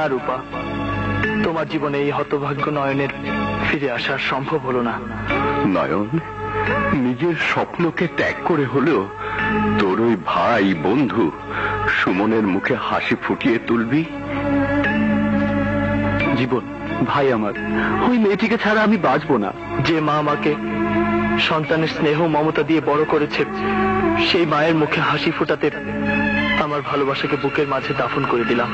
না রূপা, তোমার জীবনে এই হতভাগ্য নয়নের ফিরে আসার সম্ভব হলো না। নয়ন, নিজের স্বপ্নকে ত্যাগ করে হলেও তোর ওই ভাই বন্ধু সুমনের মুখে হাসি ফুটিয়ে তুলবি। জীবন, ভাই আমার, ওই মেয়েটিকে ছাড়া আমি বাঁচবো না। যে মা আমাকে সন্তানের স্নেহ মমতা দিয়ে বড় করেছে, সেই মায়ের মুখে হাসি ফোটাতে আমার ভালোবাসাকে বুকের মাঝে দাফন করে দিলাম।